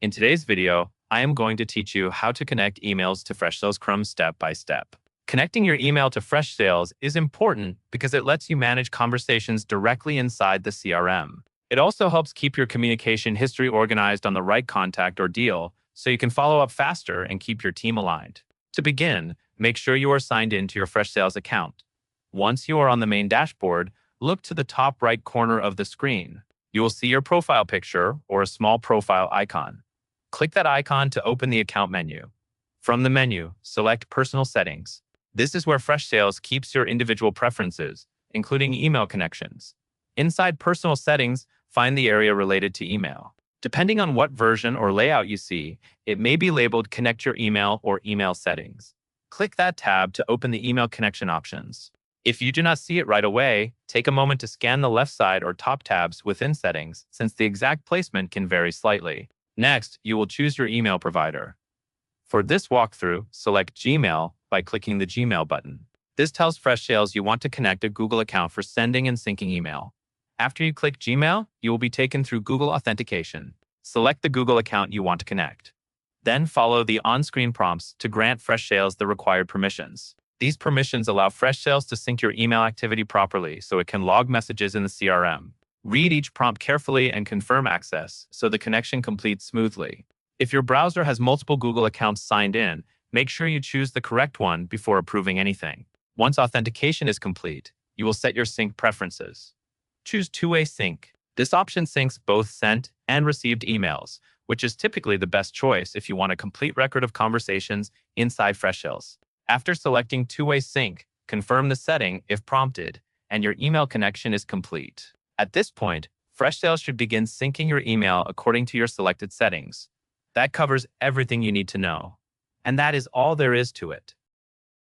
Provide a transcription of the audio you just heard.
In today's video, I am going to teach you how to connect emails to Freshsales Crm step by step. Connecting your email to Freshsales is important because it lets you manage conversations directly inside the CRM. It also helps keep your communication history organized on the right contact or deal so you can follow up faster and keep your team aligned. To begin, make sure you are signed in to your Freshsales account. Once you are on the main dashboard, look to the top right corner of the screen. You will see your profile picture or a small profile icon. Click that icon to open the account menu. From the menu, select Personal Settings. This is where Freshsales keeps your individual preferences, including email connections. Inside Personal Settings, find the area related to email. Depending on what version or layout you see, it may be labeled Connect Your Email or Email Settings. Click that tab to open the email connection options. If you do not see it right away, take a moment to scan the left side or top tabs within Settings, since the exact placement can vary slightly. Next, you will choose your email provider. For this walkthrough, select Gmail by clicking the Gmail button. This tells Freshsales you want to connect a Google account for sending and syncing email. After you click Gmail, you will be taken through Google Authentication. Select the Google account you want to connect. Then follow the on-screen prompts to grant Freshsales the required permissions. These permissions allow Freshsales to sync your email activity properly so it can log messages in the CRM. Read each prompt carefully and confirm access so the connection completes smoothly. If your browser has multiple Google accounts signed in, make sure you choose the correct one before approving anything. Once authentication is complete, you will set your sync preferences. Choose two-way sync. This option syncs both sent and received emails, which is typically the best choice if you want a complete record of conversations inside Freshsales. After selecting two-way sync, confirm the setting if prompted, and your email connection is complete. At this point, Freshsales should begin syncing your email according to your selected settings. That covers everything you need to know. And that is all there is to it.